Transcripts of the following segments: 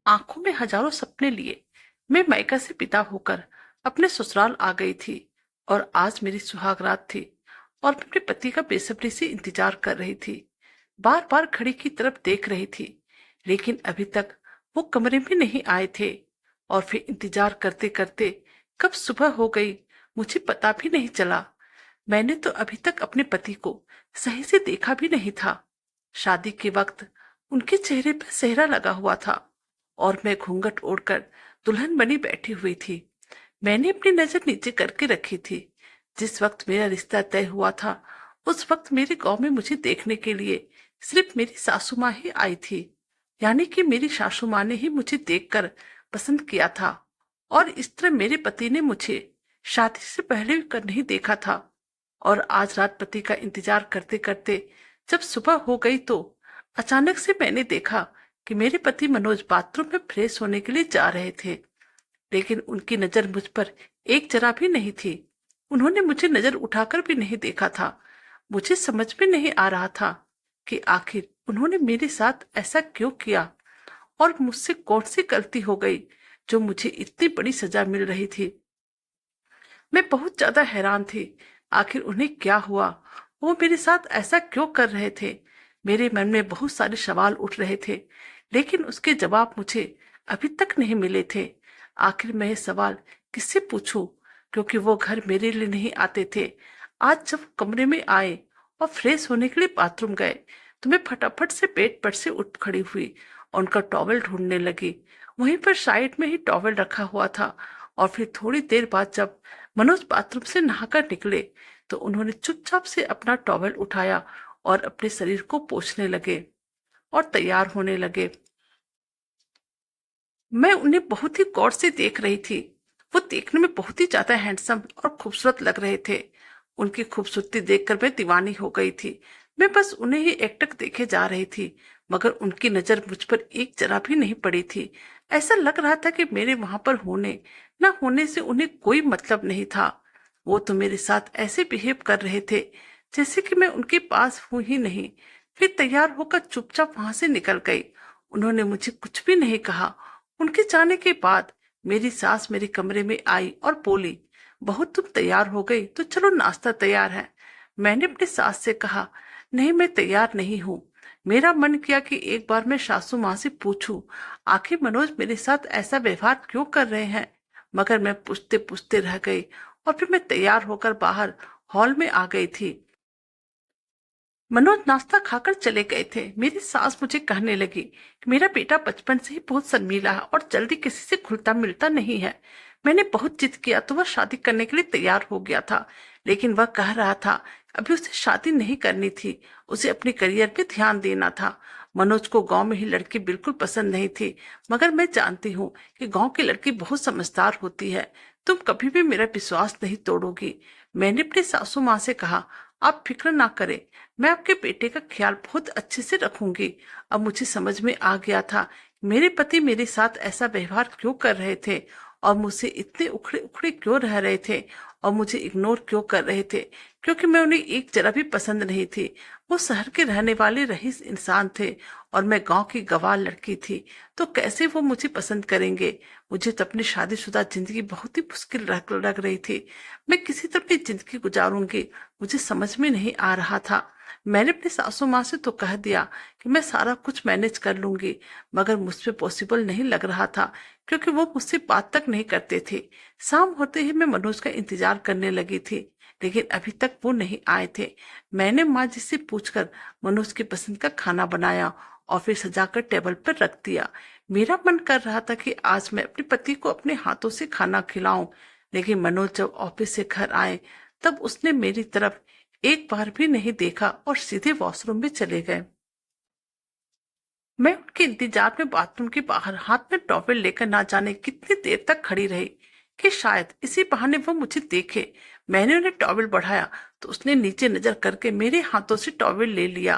आंखों में हजारों सपने लिए मैं मायका से विदा होकर अपने ससुराल आ गई थी। और आज मेरी सुहागरात थी और मैं अपने पति का बेसब्री से इंतजार कर रही थी। बार बार घड़ी की तरफ देख रही थी, लेकिन अभी तक वो कमरे में नहीं आए थे। और फिर इंतजार करते करते कब सुबह हो गई मुझे पता भी नहीं चला। मैंने तो अभी तक अपने पति को सही से देखा भी नहीं था। शादी के वक्त उनके चेहरे पर सेहरा लगा हुआ था और मैं घूंघट ओढ़कर दुल्हन बनी बैठी हुई थी। मैंने अपनी नजर नीचे करके रखी थी। जिस वक्त मेरा रिश्ता तय हुआ था उस वक्त मेरे गांव में मुझे देखने के लिए सिर्फ मेरी सासू माँ ही आई थी। यानी कि मेरी सासू माँ ने ही मुझे देखकर पसंद किया था। और इस तरह मेरे पति ने मुझे शादी से पहले भी कर नहीं देखा था। और आज रात पति का इंतजार करते करते जब सुबह हो गई तो अचानक से मैंने देखा कि मेरे पति मनोज बाथरूम में फ्रेश होने के लिए जा रहे थे। लेकिन उनकी नजर मुझ पर एक जरा भी नहीं थी। उन्होंने मुझे नजर उठाकर भी नहीं देखा था। मुझे समझ में नहीं आ रहा था कि आखिर उन्होंने मेरे साथ ऐसा क्यों किया और मुझसे कौन सी गलती हो गई जो मुझे इतनी बड़ी सजा मिल रही थी। मैं बहुत ज्यादा हैरान थी। आखिर उन्हें क्या हुआ, वो मेरे साथ ऐसा क्यों कर रहे थे। मेरे मन में बहुत सारे सवाल उठ रहे थे, लेकिन उसके जवाब मुझे अभी तक नहीं मिले थे। आखिर मैं ये सवाल किससे पूछूं, क्योंकि वो घर मेरे लिए नहीं आते थे। आज जब कमरे में आए और फ्रेश होने के लिए बाथरूम गए तो मैं फटाफट से बेड पर से उठ खड़ी हुई और उनका टॉवेल ढूंढने लगी। वहीं पर साइड में ही टॉवेल रखा हुआ था। और फिर थोड़ी देर बाद जब मनोज बाथरूम से नहाकर निकले तो उन्होंने चुपचाप से अपना टॉवेल उठाया और अपने शरीर को पोंछने लगे और तैयार होने लगे। मैं उन्हें बहुत ही गौर से देख रही थी। वो देखने में बहुत ही ज्यादा हैंडसम और खूबसूरत लग रहे थे। उनकी खूबसूरती देखकर मैं दीवानी हो गई थी। मैं बस उन्हें ही एकटक देखे जा रही थी, मगर उनकी नजर मुझ पर एक जरा भी नहीं पड़ी थी। ऐसा लग रहा था कि मेरे वहां पर होने न होने से उन्हें कोई मतलब नहीं था। वो तो मेरे साथ ऐसे बिहेव कर रहे थे जैसे कि मैं उनके पास हूं ही नहीं। फिर तैयार होकर चुपचाप वहां से निकल गई। उन्होंने मुझे कुछ भी नहीं कहा। उनके जाने के बाद मेरी सास मेरे कमरे में आई और बोली, "बहू तुम तैयार हो गई तो चलो नाश्ता तैयार है।" मैंने अपनी सास से कहा, "नहीं मैं तैयार नहीं हूँ।" मेरा मन किया कि एक बार मैं सासू माँ से पूछूं आखिर मनोज मेरे साथ ऐसा व्यवहार क्यों कर रहे हैं, मगर मैं पूछते पूछते रह गई। और फिर मैं तैयार होकर बाहर हॉल में आ गई थी। मनोज नाश्ता खाकर चले गए थे। मेरी सास मुझे कहने लगी कि मेरा बेटा बचपन से ही बहुत शर्मीला है और जल्दी किसी से घुलता मिलता नहीं है। मैंने बहुत जिद किया तो वह शादी करने के लिए तैयार हो गया था, लेकिन वह कह रहा था अभी उसे शादी नहीं करनी थी, उसे अपने करियर पे ध्यान देना था। मनोज को गांव में ही लड़की बिल्कुल पसंद नहीं थी, मगर मैं जानती हूँ कि गांव की लड़की बहुत समझदार होती है। तुम कभी भी मेरा विश्वास नहीं तोड़ोगी। मैंने अपनी सासू माँ से कहा, आप फिक्र ना करें, मैं आपके बेटे का ख्याल बहुत अच्छे से रखूंगी। अब मुझे समझ में आ गया था मेरे पति मेरे साथ ऐसा व्यवहार क्यों कर रहे थे और मुझसे इतने उखड़े उखड़े क्यों रह रहे थे और मुझे इग्नोर क्यों कर रहे थे, क्योंकि मैं उन्हें एक जरा भी पसंद नहीं थी। वो शहर के रहने वाले रईस इंसान थे और मैं गांव की गंवार लड़की थी, तो कैसे वो मुझे पसंद करेंगे। मुझे तो अपनी शादीशुदा जिंदगी बहुत ही मुश्किल लग रही थी। मैं किसी तरह अपनी जिंदगी गुजारूंगी, मुझे समझ में नहीं आ रहा था। मैंने अपनी सासू माँ से तो कह दिया कि मैं सारा कुछ मैनेज कर लूंगी, मगर मुझ पे पॉसिबल नहीं लग रहा था, क्योंकि वो मुझसे बात तक नहीं करते थे। शाम होते ही मैं मनोज का इंतजार करने लगी थी, लेकिन अभी तक वो नहीं आए थे। मैंने माँ जी से पूछकर मनोज की पसंद का खाना बनाया और फिर सजाकर टेबल पर रख दिया। मेरा मन कर रहा था कि आज मैं अपने पति को अपने हाथों से खाना खिलाऊं, लेकिन मनोज जब ऑफिस से घर आए तब उसने मेरी तरफ एक बार भी नहीं देखा और सीधे वॉशरूम में चले गए। मैं उनके इंतजार में बाथरूम के बाहर हाथ में टॉवेल लेकर ना जाने कितनी देर तक खड़ी रही कि शायद इसी बहाने वो मुझे देखे। मैंने उन्हें टॉवेल बढ़ाया तो उसने नीचे नजर करके मेरे हाथों से टॉवेल ले लिया।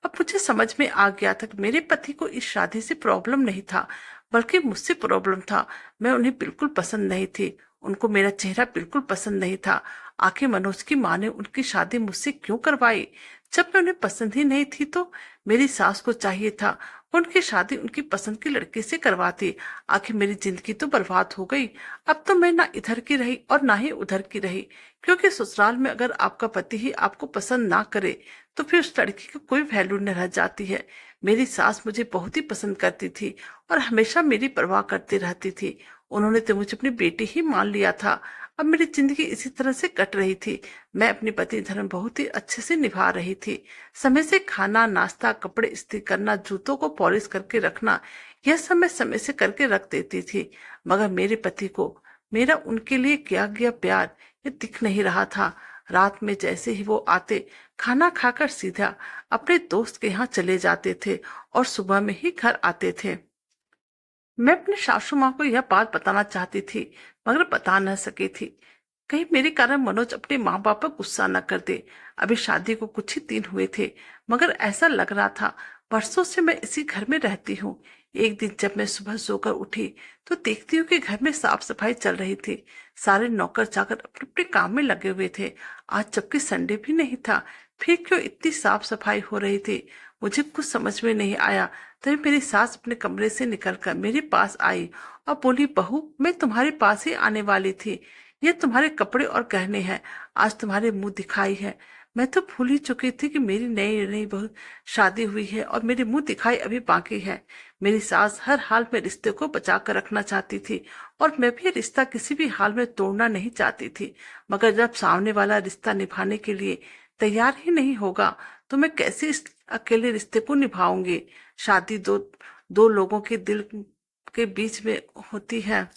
अब मुझे समझ में आ गया था कि मेरे पति को इस शादी से प्रॉब्लम नहीं था, बल्कि मुझसे प्रॉब्लम था। मैं उन्हें बिल्कुल पसंद नहीं थी, उनको मेरा चेहरा बिल्कुल पसंद नहीं था। आखिर मनोज की माँ ने उनकी शादी मुझसे क्यों करवाई जब मैं उन्हें पसंद ही नहीं थी। तो मेरी सास को चाहिए था उनकी शादी उनकी पसंद की लड़के से करवाती। आखिर मेरी जिंदगी तो बर्बाद हो गई। अब तो मैं ना इधर की रही और ना ही उधर की रही, क्योंकि ससुराल में अगर आपका पति ही आपको पसंद ना करे तो फिर उस लड़की की कोई वैल्यू न रह जाती है। मेरी सास मुझे बहुत ही पसंद करती थी और हमेशा मेरी परवाह करती रहती थी। उन्होंने तो मुझे अपनी बेटी ही मान लिया था। अब मेरी जिंदगी इसी तरह से कट रही थी। मैं अपनी पति धर्म बहुत ही अच्छे से निभा रही थी। समय से खाना, नाश्ता, कपड़े इस्त्री करना, जूतों को पॉलिश करके रखना, यह सब मैं समय से करके रख देती थी। मगर मेरे पति को मेरा उनके लिए किया गया प्यार ये दिख नहीं रहा था। रात में जैसे ही वो आते, खाना खाकर सीधा अपने दोस्त के यहाँ चले जाते थे और सुबह में ही घर आते थे। मैं अपनी सासू माँ को यह बात बताना चाहती थी, मगर बता न सकी थी। कहीं मेरे कारण मनोज अपने माँ बाप पर गुस्सा न कर दे। अभी शादी को कुछ ही दिन हुए थे, मगर ऐसा लग रहा था वर्षों से मैं इसी घर में रहती हूँ। एक दिन जब मैं सुबह सोकर उठी तो देखती हूँ कि घर में साफ सफाई चल रही थी। सारे नौकर चाकर अपने अपने काम में लगे हुए थे। आज जबकि संडे भी नहीं था, फिर क्यों इतनी साफ सफाई हो रही थी? मुझे कुछ समझ में नहीं आया। तभी मेरी सास अपने कमरे से निकलकर मेरे पास आई और बोली, बहू मैं तुम्हारे पास ही आने वाली थी। ये तुम्हारे कपड़े और गहने हैं, आज तुम्हारे मुंह दिखाई है। मैं तो भूल ही चुकी थी कि मेरी नई नई बहू शादी हुई है और मेरे मुंह दिखाई अभी बाकी है। मेरी सास हर हाल में रिश्ते को बचा कर रखना चाहती थी और मैं भी रिश्ता किसी भी हाल में तोड़ना नहीं चाहती थी। मगर जब सामने वाला रिश्ता निभाने के लिए तैयार ही नहीं होगा तो मैं कैसे इस अकेले रिश्ते को निभाऊंगी? शादी दो दो लोगों के दिल के बीच में होती है,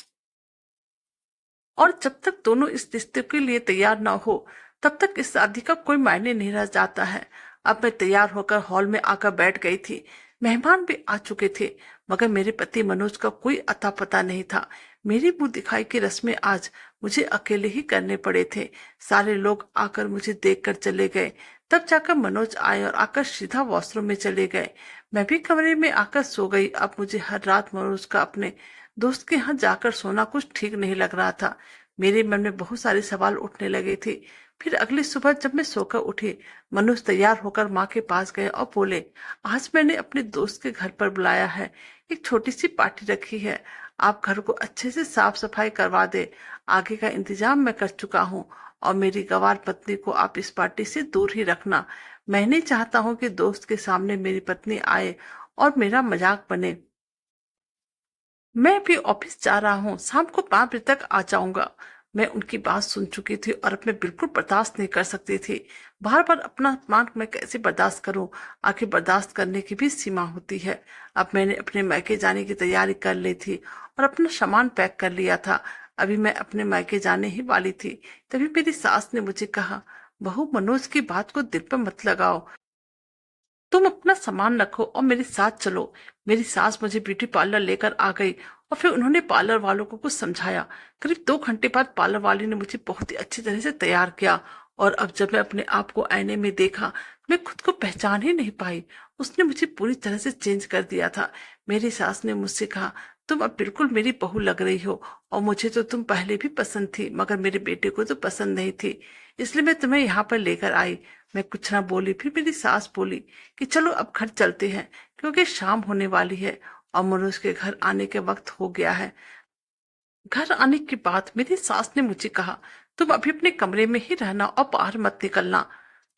और जब तक दोनों इस रिश्ते के लिए तैयार ना हो तब तक इस शादी का कोई मायने नहीं रह जाता है। अब मैं तैयार होकर हॉल में आकर बैठ गई थी। मेहमान भी आ चुके थे, मगर मेरे पति मनोज का कोई अता पता नहीं था। मेरी मुंह दिखाई की रस्में आज मुझे अकेले ही करने पड़े थे। सारे लोग आकर मुझे देख कर चले गए। तब जाकर मनोज आए और आकर सीधा वॉशरूम में चले गए। मैं भी कमरे में आकर सो गई। अब मुझे हर रात मनोज का अपने दोस्त के यहाँ जाकर सोना कुछ ठीक नहीं लग रहा था। मेरे मन में बहुत सारे सवाल उठने लगे थे। फिर अगली सुबह जब मैं सोकर उठी, मनोज तैयार होकर माँ के पास गए और बोले, आज मैंने अपने दोस्त के घर पर बुलाया है, एक छोटी सी पार्टी रखी है। आप घर को अच्छे से साफ सफाई करवा दे। आगे का इंतजाम मैं कर चुका हूँ और मेरी गंवार पत्नी को आप इस पार्टी से दूर ही रखना। मैं नहीं चाहता हूँ कि दोस्त के सामने मेरी पत्नी आए और मेरा मजाक बने। मैं भी ऑफिस जा रहा हूँ, शाम को 5 बजे तक आ जाऊंगा। मैं उनकी बात सुन चुकी थी और अब मैं बिल्कुल बर्दाश्त नहीं कर सकती थी। बार बार अपना अपमान मैं कैसे बर्दाश्त करूं? आखिर बर्दाश्त करने की भी सीमा होती है। अब मैंने अपने मायके जाने की तैयारी कर ली थी और अपना सामान पैक कर लिया था। अभी मैं अपने मायके जाने ही वाली थी, तभी मेरी सास ने मुझे कहा, बहू मनोज की बात को दिल पर मत लगाओ, तुम अपना सामान रखो और मेरे साथ चलो। मेरी सास मुझे ब्यूटी पार्लर लेकर आ गई और फिर उन्होंने पार्लर वालों को कुछ समझाया। करीब 2 घंटे बाद पार्लर वाली ने मुझे बहुत ही अच्छी तरह से तैयार किया और अब जब मैं अपने आप को आईने में देखा, मैं खुद को पहचान ही नहीं पाई। उसने मुझे पूरी तरह से चेंज कर दिया था। मेरी सास ने मुझसे कहा, तुम अब बिल्कुल मेरी बहू लग रही हो और मुझे तो तुम पहले भी पसंद थी, मगर मेरे बेटे को तो पसंद नहीं थी, इसलिए मैं तुम्हें यहाँ पर लेकर आई। मैं कुछ ना बोली। फिर मेरी सास बोली कि चलो अब घर चलते हैं, क्योंकि शाम होने वाली है और मनोज के घर आने के वक्त हो गया है। घर आने के बाद मेरी सास ने मुझे कहा, तुम अभी अपने कमरे में ही रहना और बाहर मत निकलना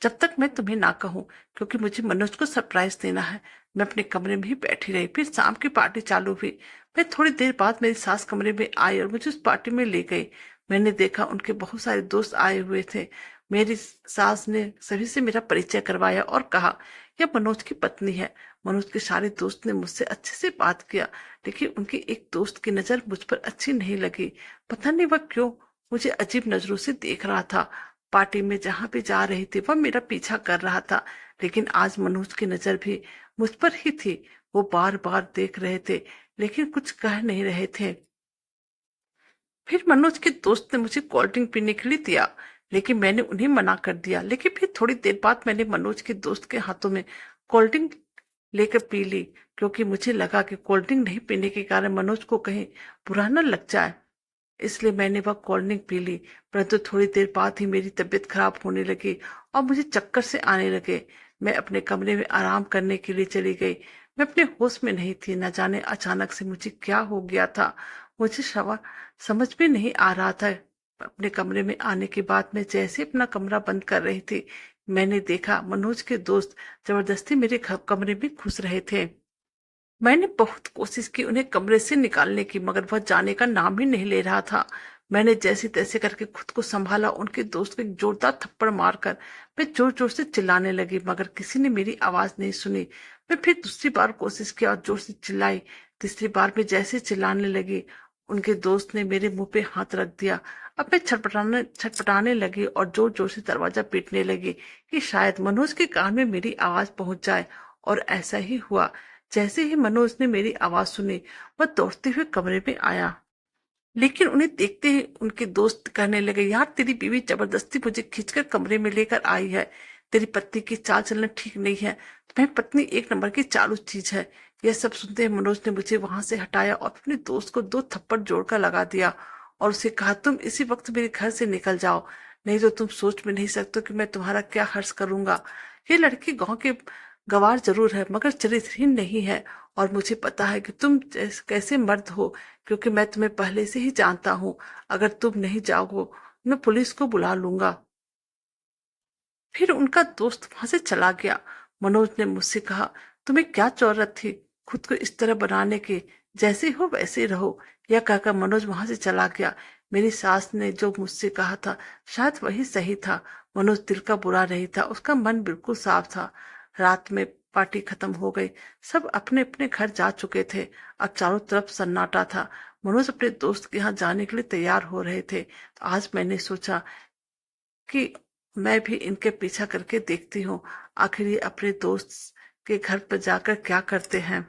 जब तक मैं तुम्हें ना कहूं, क्योंकि मुझे मनोज को सरप्राइज देना है। मैं अपने कमरे में ही बैठी रही। फिर शाम की पार्टी चालू हुई। मैं थोड़ी देर बाद मेरी सास कमरे में आई और मुझे उस पार्टी में ले गई। मैंने देखा उनके बहुत सारे दोस्त आए हुए थे। मेरी सास ने सभी से मेरा परिचय करवाया और कहा, यह मनोज की पत्नी है। मनोज के सारे दोस्त ने मुझसे अच्छे से बात किया, लेकिन उनकी एक दोस्त की नजर मुझ पर अच्छी नहीं लगी। पता नहीं वह क्यों मुझे अजीब नजरों से देख रहा था। पार्टी में जहां भी जा रही थी वह मेरा पीछा कर रहा था, लेकिन आज मनोज की नजर भी मुझ पर ही थी। वो बार बार देख रहे थे, लेकिन कुछ कह नहीं रहे थे। फिर मनोज के दोस्त ने मुझे कोल्ड ड्रिंक पीने के लिए दिया, लेकिन मैंने उन्हें मना कर दिया। लेकिन फिर थोड़ी देर बाद मैंने मनोज के दोस्त के हाथों में कोल्ड ड्रिंक लेकर पी ली, क्योंकि मुझे लगा कि कोल्ड ड्रिंक नहीं पीने के कारण मनोज को कहीं बुरा न लग जाए। इसलिए मैंने वह कोल्ड ड्रिंक पी ली। परंतु थोड़ी देर बाद ही मेरी तबीयत खराब होने लगी और मुझे चक्कर से आने लगे। मैं अपने कमरे में आराम करने के लिए चली गई। मैं अपने होश में नहीं थी। न जाने अचानक से मुझे क्या हो गया था। मुझे समझ में नहीं आ रहा था। अपने कमरे में आने के बाद मैं जैसे अपना कमरा बंद कर रही थी, मैंने देखा मनोज के दोस्त जबरदस्ती मेरे कमरे में घुस रहे थे। मैंने बहुत कोशिश की उन्हें कमरे से निकालने की, मगर वह जाने का नाम ही नहीं ले रहा था। मैंने जैसे तैसे करके खुद को संभाला। उनके दोस्त को एक जोरदार थप्पड़ मारकर मैं जोर जोर से चिल्लाने लगी, मगर किसी ने मेरी आवाज नहीं सुनी। मैं फिर दूसरी बार कोशिश की और जोर से चिल्लाई। तीसरी बार मैं जैसे चिल्लाने लगी, उनके दोस्त ने मेरे मुंह पे हाथ रख दिया। अब मैं छटपटाने छटपटाने लगी और जोर जोर से दरवाजा पीटने लगी कि शायद मनोज के कान में मेरी आवाज पहुंच जाए। और ऐसा ही हुआ। जैसे ही मनोज ने मेरी आवाज सुनी, वह दौड़ते हुए कमरे में आया। लेकिन उन्हें देखते ही उनके दोस्त कहने लगे, यार तेरी बीवी जबरदस्ती मुझे खींचकर कमरे में लेकर आई है। तेरी पत्नी की चाल चलन ठीक नहीं है। तुम्हारी पत्नी एक नंबर की चालू चीज है। यह सब सुनते ही मनोज ने मुझे वहां से हटाया और अपने दोस्त को दो थप्पड़ जोड़कर लगा दिया और उसे कहा, तुम इसी वक्त मेरे घर से निकल जाओ, नहीं तो तुम सोच में नहीं सकते कि मैं तुम्हारा क्या हर्ष करूंगा। ये लड़की गांव के गवार जरूर है, मगर चरित्रहीन नहीं है। और मुझे पता है कि तुम कैसे मर्द हो, क्योंकि मैं तुम्हें पहले से ही जानता हूं। अगर तुम नहीं जाओगे, मैं पुलिस को बुला लूंगा। फिर उनका दोस्त वहां से चला गया। मनोज ने मुझसे कहा, तुम्हें क्या जरूरत थी खुद को इस तरह बनाने की? जैसे हो वैसे ही रहो। यह कहकर मनोज वहां से चला गया। मेरी सास ने जो मुझसे कहा था, शायद वही सही था। मनोज दिल का बुरा नहीं था, उसका मन बिल्कुल साफ था। रात में पार्टी खत्म हो गई। सब अपने अपने घर जा चुके थे। अब चारों तरफ सन्नाटा था। मनोज अपने दोस्त के यहाँ जाने के लिए तैयार हो रहे थे। तो आज मैंने सोचा कि मैं भी इनके पीछा करके देखती हूँ, आखिर ये अपने दोस्त के घर पर जाकर क्या करते हैं।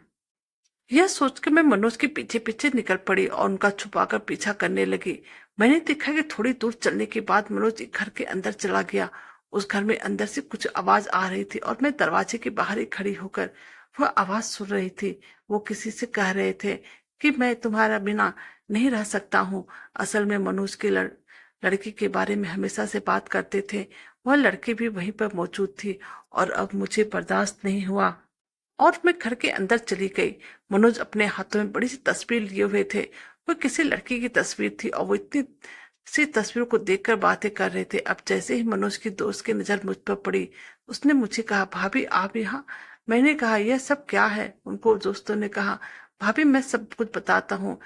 यह सोचकर मैं मनोज के पीछे पीछे निकल पड़ी और उनका छुपाकर पीछा करने लगी। मैंने देखा कि थोड़ी दूर चलने के बाद मनोज एक घर के अंदर चला गया। उस घर में अंदर से कुछ आवाज आ रही थी और मैं दरवाजे के बाहर ही खड़ी होकर वह आवाज सुन रही थी। वो किसी से कह रहे थे कि मैं तुम्हारा बिना नहीं रह सकता हूँ। असल में मनोज के लड़की के बारे में हमेशा से बात करते थे। वह लड़की भी वहीं पर मौजूद थी और अब मुझे बर्दाश्त नहीं हुआ और मैं घर के अंदर चली गई। मनोज अपने हाथों में बड़ी सी तस्वीर लिए हुए थे। वो किसी लड़की की तस्वीर थी और वो इतनी सी तस्वीरों को देखकर बातें कर रहे थे। अब जैसे ही मनोज की दोस्त की नजर मुझ पर पड़ी, उसने मुझे कहा, भाभी आप यहाँ? मैंने कहा, यह सब क्या है? उनको दोस्तों ने कहा, भाभी मैं सब कुछ बताता हूँ।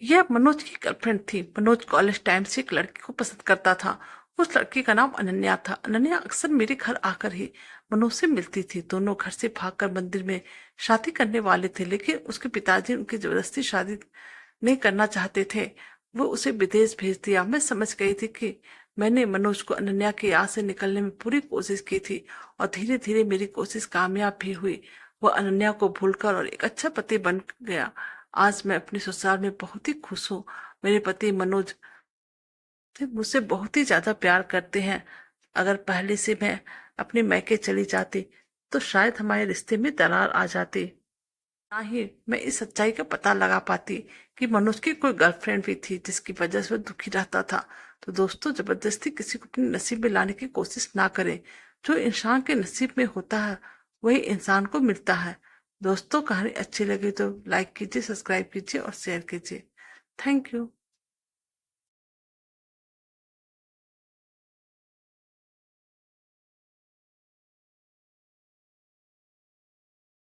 यह मनोज की गर्लफ्रेंड थी। मनोज कॉलेज टाइम से एक लड़की को पसंद करता था। उस लड़की का नाम अनन्या था। अनन्या अक्सर मेरे घर आकर ही मनोज से मिलती थी। दोनों घर से भागकर मंदिर में शादी करने वाले थे, लेकिन उसके पिताजी उनकी जबरदस्ती शादी नहीं करना चाहते थे। वो उसे विदेश भेज दिया। मैं समझ गई थी कि मैंने मनोज को अनन्या की याद से निकलने में पूरी कोशिश की थी और धीरे धीरे मेरी कोशिश कामयाब भी हुई। वो अनन्या को भूलकर और एक अच्छा पति बन गया। आज मैं अपने ससुराल में बहुत ही खुश हूँ। मेरे पति मनोज मुझसे बहुत ही ज्यादा प्यार करते हैं। अगर पहले से मैं अपने मैके चली जाती, तो शायद हमारे रिश्ते में दरार आ जाती। ना ही मैं इस सच्चाई का पता लगा पाती कि मनोज की कोई गर्लफ्रेंड भी थी जिसकी वजह से वह दुखी रहता था। तो दोस्तों, जबरदस्ती किसी को अपने नसीब में लाने की कोशिश ना करें। जो इंसान के नसीब में होता है, वही इंसान को मिलता है। दोस्तों, कहानी अच्छी लगी तो लाइक कीजिए, सब्सक्राइब कीजिए और शेयर कीजिए। Thank you.